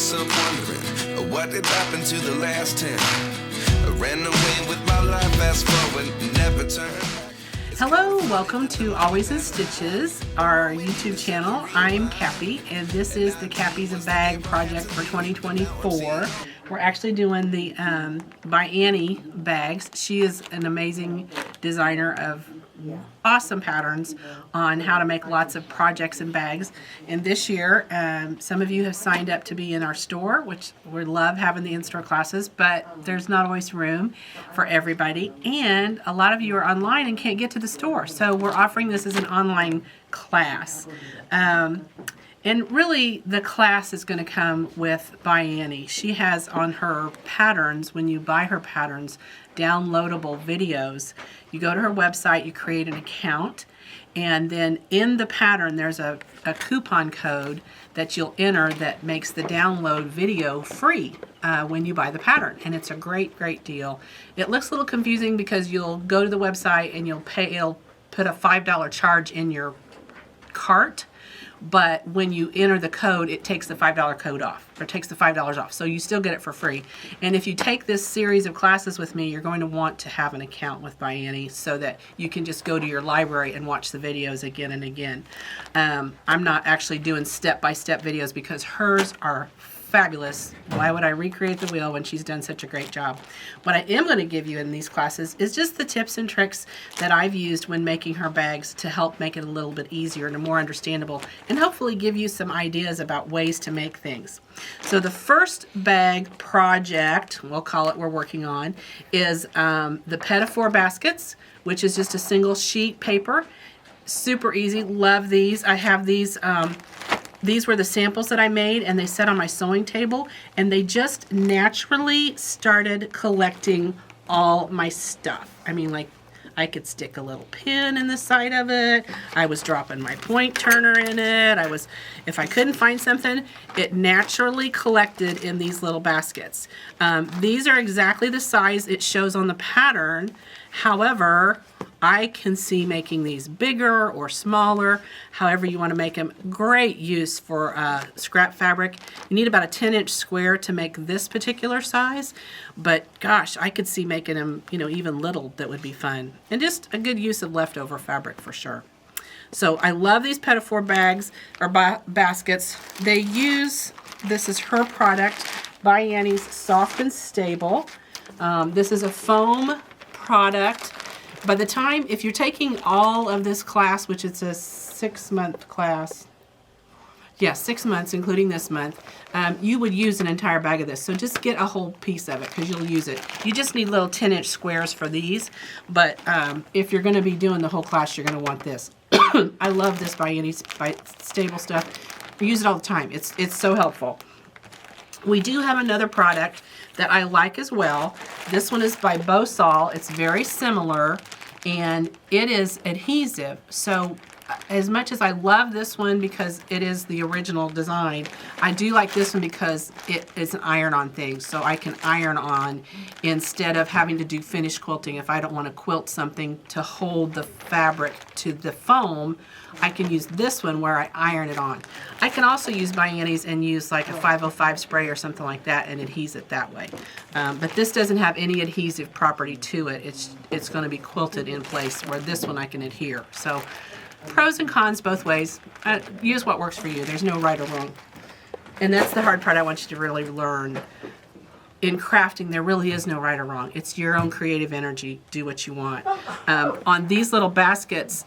myself wondering, what did happen to the last 10? I ran away with my life, fast forward, never turn back. Hello, welcome to Always in Stitches, our YouTube channel. I'm Capi, and this is the Capi's a Bag project for 2024. We're actually doing the by Annie bags. She is an amazing designer of awesome patterns on how to make lots of projects and bags. And this year, some of you have signed up to be in our store, which we love having the in-store classes, but there's not always room for everybody. And a lot of you are online and can't get to the store. So we're offering this as an online class. And really, the class is going to come with by Annie. She has on her patterns, when you buy her patterns, downloadable videos. You go to her website, you create an account, and then in the pattern there's a coupon code that you'll enter that makes the download video free when you buy the pattern. And it's a great deal. It looks a little confusing because you'll go to the website and it'll put a $5 charge in your cart. But when you enter the code, it takes the $5 code off, or takes the $5 off. So you still get it for free. And if you take this series of classes with me, you're going to want to have an account with by Annie so that you can just go to your library and watch the videos again and again. I'm not actually doing step-by-step videos because hers are fabulous. Why would I recreate the wheel when she's done such a great job? What I am going to give you in these classes is just the tips and tricks that I've used when making her bags to help make it a little bit easier and more understandable, and hopefully give you some ideas about ways to make things. So the first bag project, we'll call it, we're working on, is the Pettifor baskets, which is just a single sheet paper. Super easy. Love these. I have these. These were the samples that I made, and they sat on my sewing table, and they just naturally started collecting all my stuff. I mean, like, I could stick a little pin in the side of it. I was dropping my point turner in it. If I couldn't find something, it naturally collected in these little baskets. These are exactly the size it shows on the pattern. However, I can see making these bigger or smaller, however you want to make them. Great use for scrap fabric. You need about a 10-inch square to make this particular size, but gosh, I could see making them, even little. That would be fun. And just a good use of leftover fabric for sure. So I love these Pettifor bags or baskets. This is her product, by Annie's Soft and Stable. This is a foam product. By the time, if you're taking all of this class, which it's a 6-month class, 6 months, including this month, you would use an entire bag of this. So just get a whole piece of it because you'll use it. You just need little 10-inch squares for these, but if you're going to be doing the whole class, you're going to want this. I love this by Annie's Stable stuff. We use it all the time. It's so helpful. We do have another product that I like as well. This one is by Bosal. It's very similar, and it is adhesive. So as much as I love this one because it is the original design, I do like this one because it is an iron-on thing. So I can iron on instead of having to do finished quilting. If I don't want to quilt something to hold the fabric to the foam, I can use this one where I iron it on. I can also use by Annie's and use like a 505 spray or something like that and adhese it that way. But this doesn't have any adhesive property to it. It's going to be quilted in place, where this one I can adhere. So pros and cons both ways. Use what works for you. There's no right or wrong. And that's the hard part I want you to really learn. In crafting, there really is no right or wrong. It's your own creative energy. Do what you want. On these little baskets,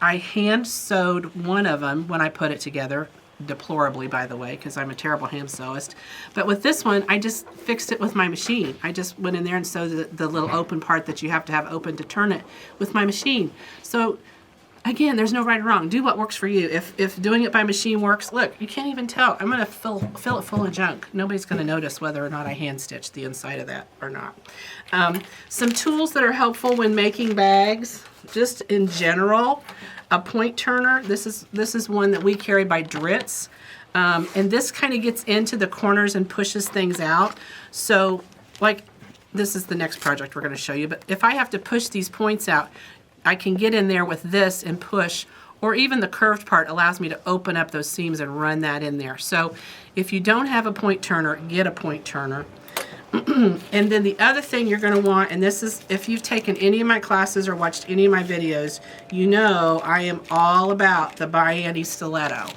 I hand sewed one of them when I put it together, deplorably, by the way, because I'm a terrible hand sewist. But with this one, I just fixed it with my machine. I just went in there and sewed the little open part that you have to have open to turn it with my machine. So again, there's no right or wrong. Do what works for you. If doing it by machine works, look, you can't even tell. I'm going to fill it full of junk. Nobody's going to notice whether or not I hand stitched the inside of that or not. Some tools that are helpful when making bags, just in general. A point turner. This is one that we carry by Dritz. And this kind of gets into the corners and pushes things out. So, like, this is the next project we're going to show you. But if I have to push these points out, I can get in there with this and push, or even the curved part allows me to open up those seams and run that in there. So if you don't have a point turner, get a point turner. And then the other thing you're going to want, and this is, if you've taken any of my classes or watched any of my videos, you know I am all about the Bianti stiletto.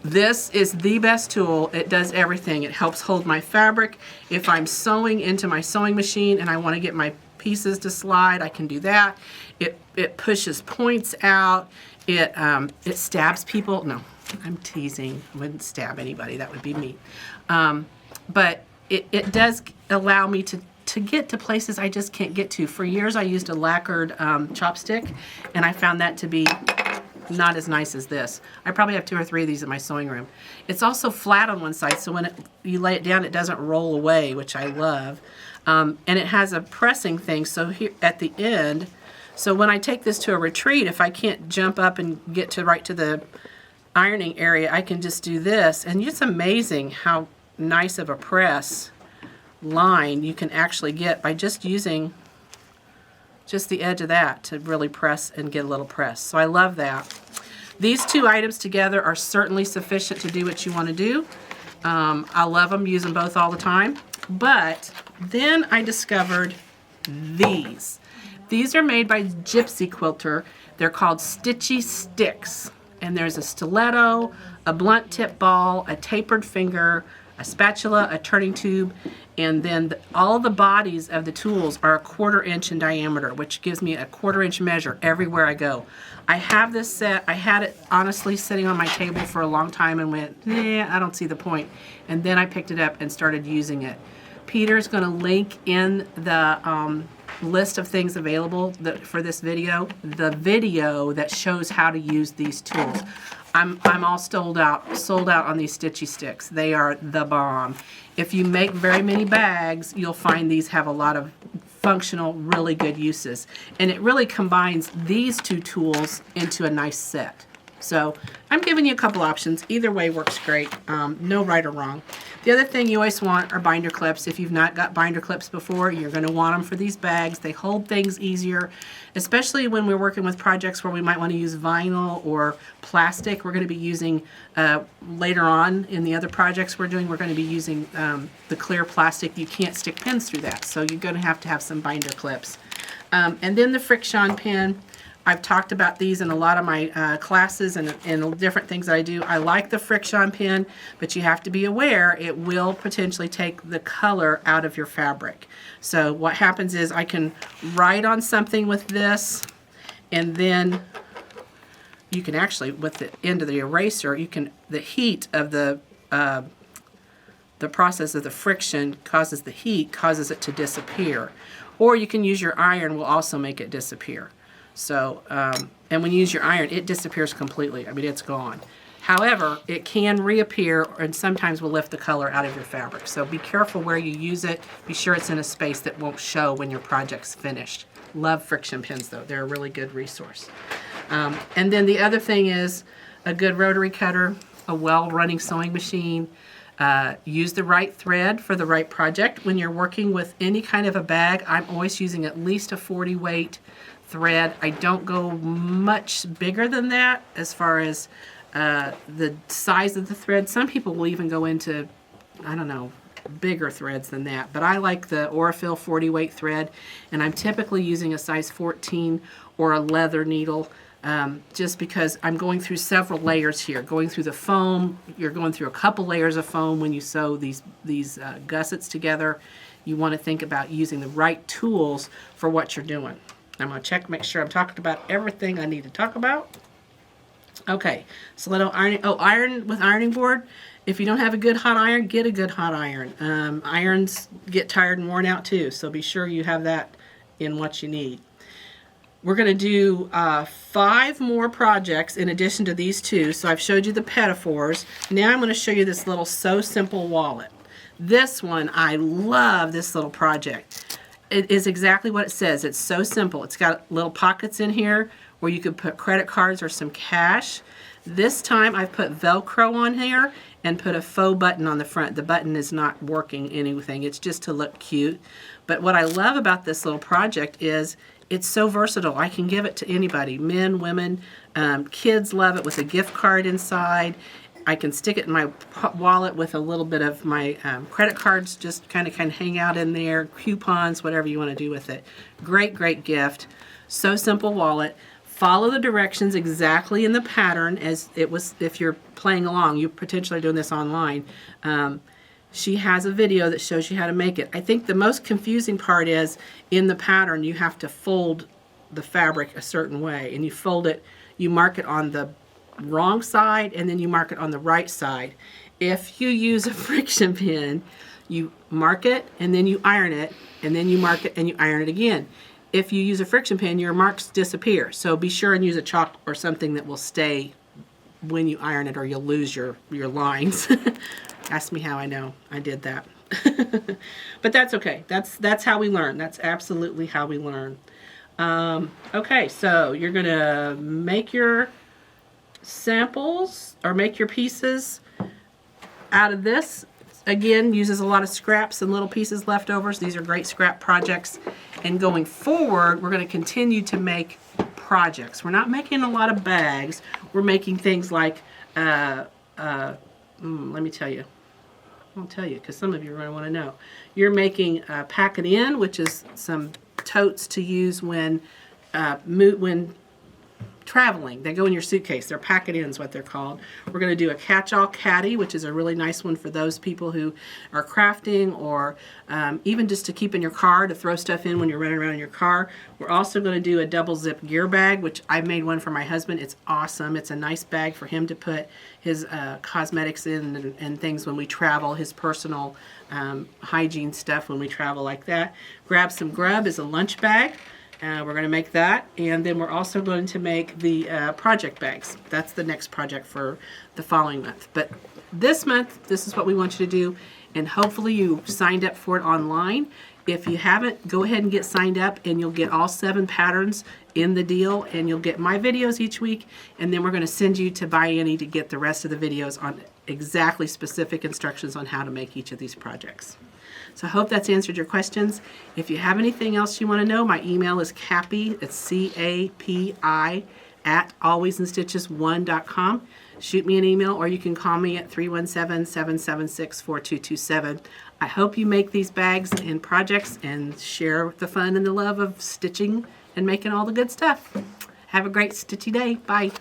This is the best tool. It does everything. It helps hold my fabric. If I'm sewing into my sewing machine and I want to get my pieces to slide, I can do that. It pushes points out. It stabs people. No, I'm teasing. I wouldn't stab anybody. That would be mean. But it does allow me to get to places I just can't get to. For years I used a lacquered chopstick, and I found that to be not as nice as this. I probably have 2 or 3 of these in my sewing room. It's also flat on one side, so when you lay it down, it doesn't roll away, which I love. And it has a pressing thing, so here at the end, so when I take this to a retreat, if I can't jump up and get right to the ironing area, I can just do this, and it's amazing how nice of a press line you can actually get by just using just the edge of that to really press and get a little press. So I love that. These 2 items together are certainly sufficient to do what you want to do. I love them, use them both all the time. But then I discovered these. These are made by Gypsy Quilter. They're called Stitchy Sticks. And there's a stiletto, a blunt tip ball, a tapered finger, a spatula, a turning tube, and then all the bodies of the tools are a 1/4 inch in diameter, which gives me a 1/4 inch measure everywhere I go. I have this set. I had it honestly sitting on my table for a long time and went, nah, I don't see the point. And then I picked it up and started using it. Peter's going to link in the list of things available for this video, the video that shows how to use these tools. I'm all sold out on these Stitchy Sticks. They are the bomb. If you make very many bags, you'll find these have a lot of functional, really good uses. And it really combines these 2 tools into a nice set. So I'm giving you a couple options. Either way works great. No right or wrong. The other thing you always want are binder clips. If you've not got binder clips before, you're going to want them for these bags. They hold things easier, especially when we're working with projects where we might want to use vinyl or plastic. We're going to be using, later on in the other projects we're doing, we're going to be using the clear plastic. You can't stick pins through that, so you're going to have some binder clips. And then the friction pin. I've talked about these in a lot of my classes and different things that I do. I like the friction pin, but you have to be aware it will potentially take the color out of your fabric. So what happens is I can write on something with this, and then you can actually, with the end of the eraser, the heat of the process of the friction causes it to disappear. Or you can use your iron, will also make it disappear. So, and when you use your iron, it disappears completely. I mean, it's gone. However, it can reappear and sometimes will lift the color out of your fabric. So be careful where you use it. Be sure it's in a space that won't show when your project's finished. Love friction pins though. They're a really good resource. And then the other thing is a good rotary cutter, a well-running sewing machine. Use the right thread for the right project. When you're working with any kind of a bag, I'm always using at least a 40 weight thread. I don't go much bigger than that as far as the size of the thread. Some people will even go into, I don't know, bigger threads than that. But I like the Aurifil 40 weight thread, and I'm typically using a size 14 or a leather needle. Just because I'm going through several layers here. Going through the foam, you're going through a couple layers of foam when you sew these gussets together. You want to think about using the right tools for what you're doing. I'm going to check, make sure I'm talking about everything I need to talk about. Okay, stiletto ironing. Oh, iron with ironing board. If you don't have a good hot iron, get a good hot iron. Irons get tired and worn out too, so be sure you have that in what you need. We're going to do 5 more projects in addition to these 2. So I've showed you the pedophores. Now I'm going to show you this little So Simple wallet. This one, I love this little project. It is exactly what it says. It's so simple. It's got little pockets in here where you could put credit cards or some cash. This time I've put Velcro on here and put a faux button on the front. The button is not working anything. It's just to look cute. But what I love about this little project is it's so versatile. I can give it to anybody, men, women, kids love it with a gift card inside. I can stick it in my wallet with a little bit of my credit cards, just kind of hang out in there, coupons, whatever you want to do with it. Great, great gift. So simple wallet. Follow the directions exactly in the pattern as it was if you're playing along. You potentially are doing this online. She has a video that shows you how to make it. I think the most confusing part is in the pattern you have to fold the fabric a certain way, and you fold it, you mark it on the wrong side and then you mark it on the right side. If you use a friction pin, you mark it and then you iron it, and then you mark it and you iron it again. If you use a friction pin, your marks disappear. So be sure and use a chalk or something that will stay when you iron it, or you'll lose your lines. Ask me how I know. I did that. But that's okay. That's how we learn. That's absolutely how we learn. Okay, so you're gonna make your samples or make your pieces out of this. Again, uses a lot of scraps and little pieces, leftovers. These are great scrap projects. And going forward, we're going to continue to make projects. We're not making a lot of bags. We're making things like, let me tell you. I'll tell you because some of you are going to want to know. You're making Pack It In, which is some totes to use when traveling. They go in your suitcase. They're Pack It In is what they're called. We're going to do a catch-all caddy, which is a really nice one for those people who are crafting, or even just to keep in your car to throw stuff in when you're running around in your car. We're also going to do a double zip gear bag, which I made one for my husband. It's awesome. It's a nice bag for him to put his cosmetics in and things when we travel, his personal hygiene stuff when we travel like that. Grab Some Grub is a lunch bag. We're going to make that, and then we're also going to make the project bags. That's the next project for the following month. But this month, this is what we want you to do, and hopefully you signed up for it online. If you haven't, go ahead and get signed up, and you'll get all 7 patterns in the deal, and you'll get my videos each week, and then we're going to send you to Buy Any to get the rest of the videos on exactly specific instructions on how to make each of these projects. So I hope that's answered your questions. If you have anything else you want to know, my email is Capi, it's C-A-P-I, @alwaysinstitches1.com. Shoot me an email, or you can call me at 317-776-4227. I hope you make these bags and projects and share the fun and the love of stitching and making all the good stuff. Have a great stitchy day. Bye.